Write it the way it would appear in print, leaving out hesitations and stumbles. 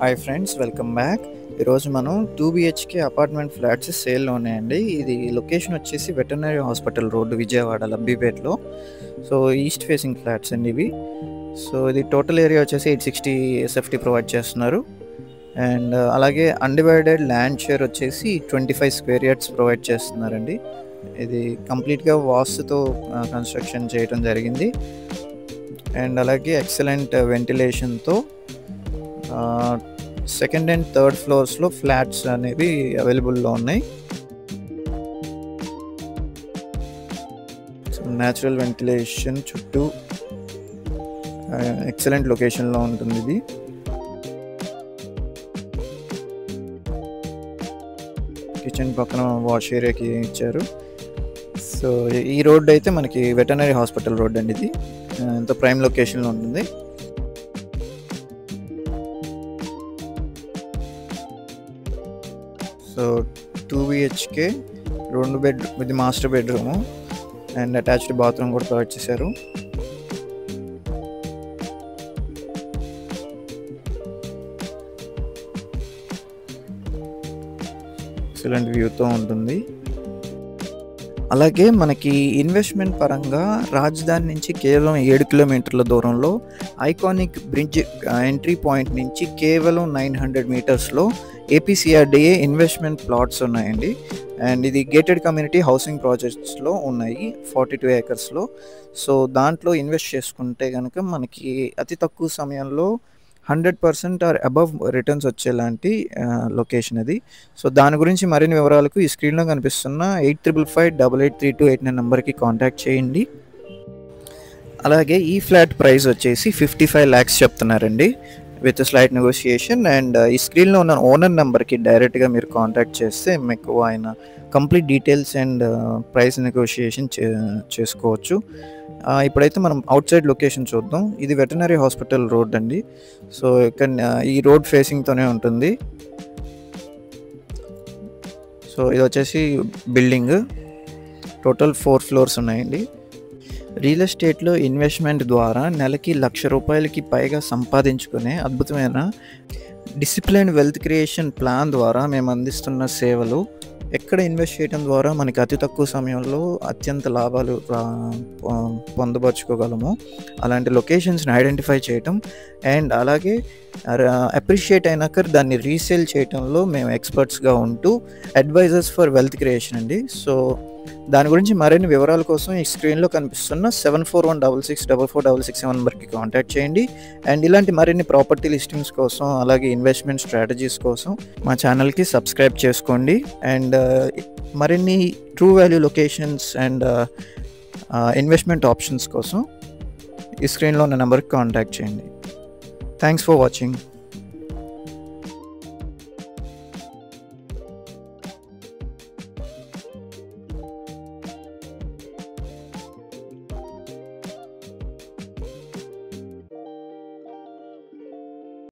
Hi friends, welcome back. ఈరోజు మనం 2 BHK apartment flats సేల్లో ఉన్నాయండి. ఇది లొకేషన్ వచ్చేసి వెటర్నరీ హాస్పిటల్ రోడ్డు, విజయవాడ లబ్బిపేటలో. సో ఈస్ట్ ఫేసింగ్ ఫ్లాట్స్ అండి ఇవి. సో ఇది టోటల్ ఏరియా వచ్చేసి 860 SFT ప్రొవైడ్ చేస్తున్నారు. అండ్ అలాగే అన్డివైడెడ్ ల్యాండ్ షేర్ వచ్చేసి 25 స్క్వేర్ యార్డ్స్ ప్రొవైడ్ చేస్తున్నారండి. ఇది కంప్లీట్గా వాస్తుతో కన్స్ట్రక్షన్ చేయడం జరిగింది. అండ్ అలాగే ఎక్సలెంట్ వెంటిలేషన్తో సెకండ్ అండ్ థర్డ్ ఫ్లోర్స్లో ఫ్లాట్స్ అనేవి అవైలబుల్లో ఉన్నాయి. సో న్యాచురల్ వెంటిలేషన్ చుట్టూ ఎక్సలెంట్ లొకేషన్లో ఉంటుంది ఇది. కిచెన్ పక్కన వాష్ ఏరియాకి ఇచ్చారు. సో ఈ రోడ్ అయితే మనకి వెటర్నరీ హాస్పిటల్ రోడ్ అండి. ఇది ఎంతో ప్రైమ్ లొకేషన్లో ఉంటుంది. సో 2 BHK 2 బెడ్రూమ్, ఇది master bedroom and attached bathroom కూడా ప్రొవైడ్ చేశారు. ఎక్సలెంట్ వ్యూతో ఉంటుంది. అలాగే మనకి ఇన్వెస్ట్మెంట్ పరంగా రాజధాని నుంచి కేవలం 7 కిలోమీటర్ల దూరంలో ఐకానిక్ బ్రిడ్జ్ ఎంట్రీ పాయింట్ నుంచి కేవలం 900 మీటర్స్లో APCRDA ఇన్వెస్ట్మెంట్ ప్లాట్స్ ఉన్నాయండి. అండ్ ఇది గేటెడ్ కమ్యూనిటీ హౌసింగ్ ప్రాజెక్ట్స్లో ఉన్నాయి, 42 ఏకర్స్లో. సో దాంట్లో ఇన్వెస్ట్ చేసుకుంటే కనుక మనకి అతి తక్కువ సమయంలో 100% ఆర్ అబవ్ రిటర్న్స్ వచ్చేలాంటి లొకేషన్ అది. సో దాని గురించి మరిన్ని వివరాలకు ఈ స్క్రీన్లో కనిపిస్తున్న 8555883289 నెంబర్కి కాంటాక్ట్ చేయండి. అలాగే ఈ ఫ్లాట్ ప్రైస్ వచ్చేసి 55 lakhs చెప్తున్నారండి, విత్ స్లైట్ నెగోషియేషన్. అండ్ ఈ స్క్రీన్లో ఉన్న ఓనర్ నెంబర్కి డైరెక్ట్గా మీరు కాంటాక్ట్ చేస్తే మీకు ఆయన complete details and price negotiation చేసుకోవచ్చు. ఇప్పుడైతే మనం అవుట్ సైడ్ లొకేషన్ చూద్దాం. ఇది వెటర్నరీ హాస్పిటల్ రోడ్ అండి. సో ఇక్కడ ఈ రోడ్ ఫేసింగ్తోనే ఉంటుంది. సో ఇది వచ్చేసి బిల్డింగ్, టోటల్ 4 floors ఉన్నాయండి. రియల్ ఎస్టేట్లో ఇన్వెస్ట్మెంట్ ద్వారా నెలకి ₹1,00,000 పైగా సంపాదించుకునే అద్భుతమైన డిసిప్లైన్ వెల్త్ క్రియేషన్ ప్లాన్ ద్వారా మేము అందిస్తున్న సేవలు. ఎక్కడ ఇన్వెస్ట్ చేయడం ద్వారా మనకి అతి తక్కువ సమయంలో అత్యంత లాభాలు పొందపరుచుకోగలము, అలాంటి లొకేషన్స్ని ఐడెంటిఫై చేయటం అండ్ అలాగే అప్రిషియేట్ అయినాక దాన్ని రీసేల్ చేయడంలో మేము ఎక్స్పర్ట్స్గా ఉంటూ అడ్వైజర్స్ ఫర్ వెల్త్ క్రియేషన్ అండి. సో దాని గురించి మరిన్ని వివరాల కోసం ఈ స్క్రీన్లో కనిపిస్తున్న 7416644667 నెంబర్కి కాంటాక్ట్ చేయండి. అండ్ ఇలాంటి మరిన్ని ప్రాపర్టీ లిస్టింగ్స్ కోసం అలాగే ఇన్వెస్ట్మెంట్ స్ట్రాటజీస్ కోసం మా ఛానల్కి సబ్స్క్రైబ్ చేసుకోండి. అండ్ మరిన్ని true value locations and investment options కోసం ఈ స్క్రీన్లో ఉన్న నెంబర్కి కాంటాక్ట్ చేయండి. Thanks for watching.